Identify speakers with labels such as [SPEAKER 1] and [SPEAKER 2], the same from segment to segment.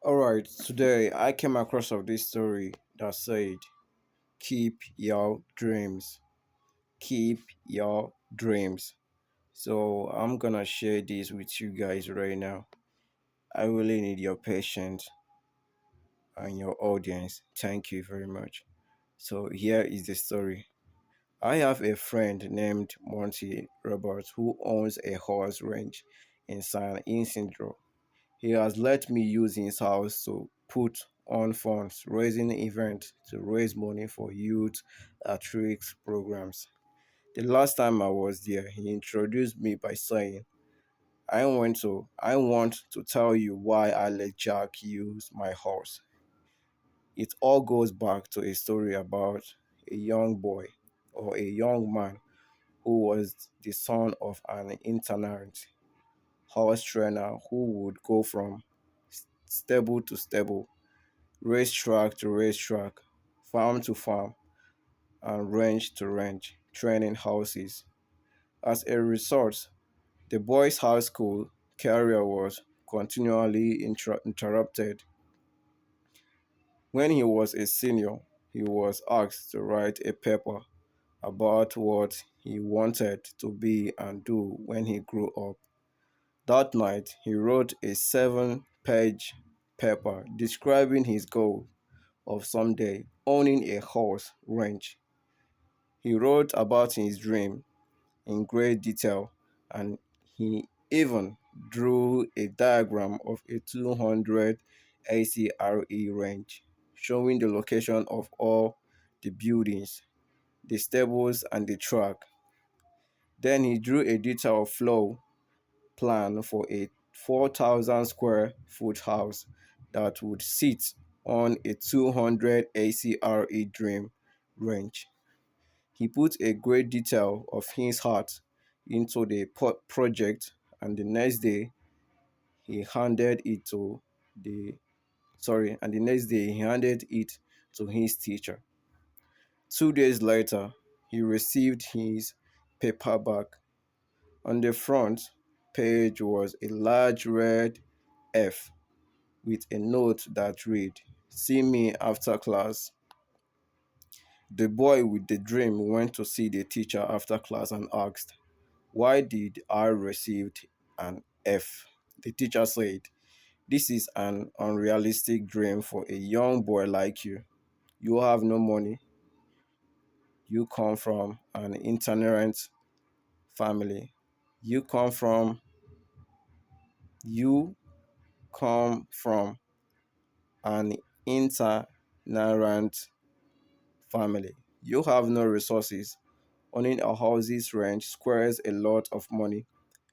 [SPEAKER 1] Alright, today I came across of this story that said, keep your dreams. Keep your dreams. So I'm gonna share this with you guys right now. I really need your patience and your audience. Thank you very much. So here is the story. I have a friend named Monty Roberts who owns a horse ranch in San Isidro. He has let me use his house to put on funds, raising events to raise money for youth athletics programs. The last time I was there, he introduced me by saying, I want to tell you why I let Jack use my horse. It all goes back to a story about a young boy or a young man who was the son of an itinerant horse trainer who would go from stable to stable, racetrack to racetrack, farm to farm, and range to range, training horses. As a result, the boy's high school career was continually interrupted. When he was a senior, he was asked to write a paper about what he wanted to be and do when he grew up. That night, he wrote a 7-page paper describing his goal of someday owning a horse ranch. He wrote about his dream in great detail, and he even drew a diagram of a 200 ACRE range showing the location of all the buildings, the stables, and the track. Then he drew a detailed floor plan for a 4,000 square foot house that would sit on a 200 ACRE dream range. He put a great detail of his heart into the project, and the next day he handed it to the and the next day he handed it to his teacher. 2 days later, he received his paperback. On the front page was a large red F with a note that read, "See me after class." The boy with the dream went to see the teacher after class and asked, "Why did I receive an F?" The teacher said, "This is an unrealistic dream for a young boy like you. You have no money. You come from an itinerant family. You come from you come from an itinerant family. You have no resources. Owning a house's rent squares a lot of money.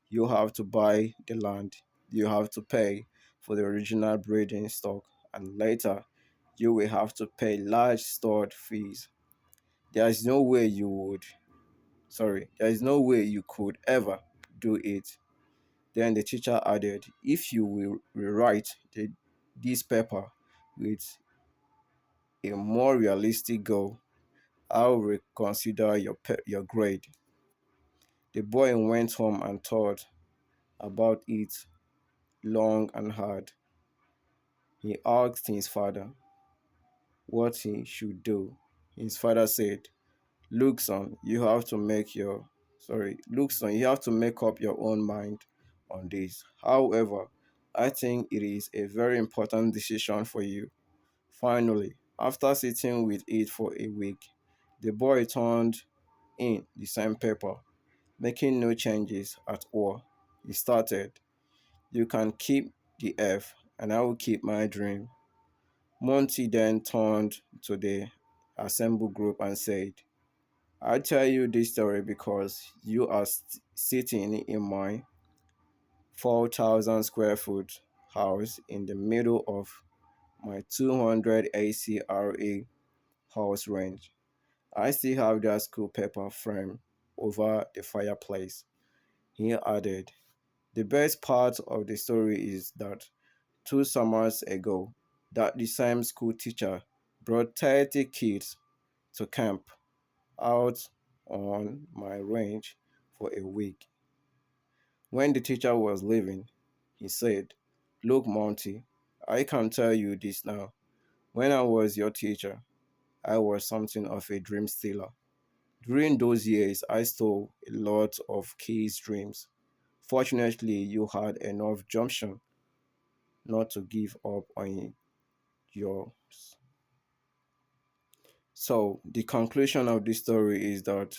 [SPEAKER 1] You have to buy the land. You have to pay for the original breeding stock, and later you will have to pay large stored fees. There is no way you would, there is no way you could ever do it." Then the teacher added, "If you will rewrite this paper with a more realistic goal, I'll reconsider your grade." The boy went home and thought about it long and hard. He asked his father what he should do. His father said, "Look, son, you have to make up your own mind on this. However, I think it is a very important decision for you." Finally, after sitting with it for a week, the boy turned in the same paper, making no changes at all. He started, "You can keep the F, and I will keep my dream." Monty then turned to the assembled group and said, "I tell you this story because you are sitting in my 4,000 square foot house in the middle of my 200 ACRA house range. I still have that school paper frame over the fireplace." He added, "The best part of the story is that 2 summers ago, that the same school teacher brought 30 kids to camp out on my range for a week. When the teacher was leaving, he said, 'Look, Monty, I can tell you this now. When I was your teacher, I was something of a dream stealer. During those years, I stole a lot of kids' dreams. Fortunately, you had enough gumption not to give up on yours. So, the conclusion of this story is that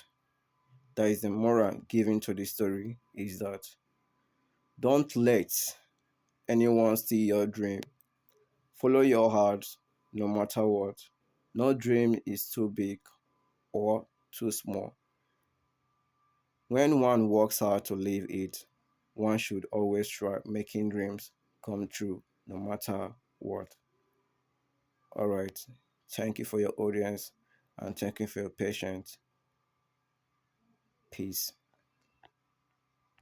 [SPEAKER 1] there is a moral given to the story is that don't let anyone steal your dream. Follow your heart no matter what. No dream is too big or too small. When one works hard to live it, one should always try making dreams come true no matter what. All right. Thank you for your audience and thank you for your patience. Peace.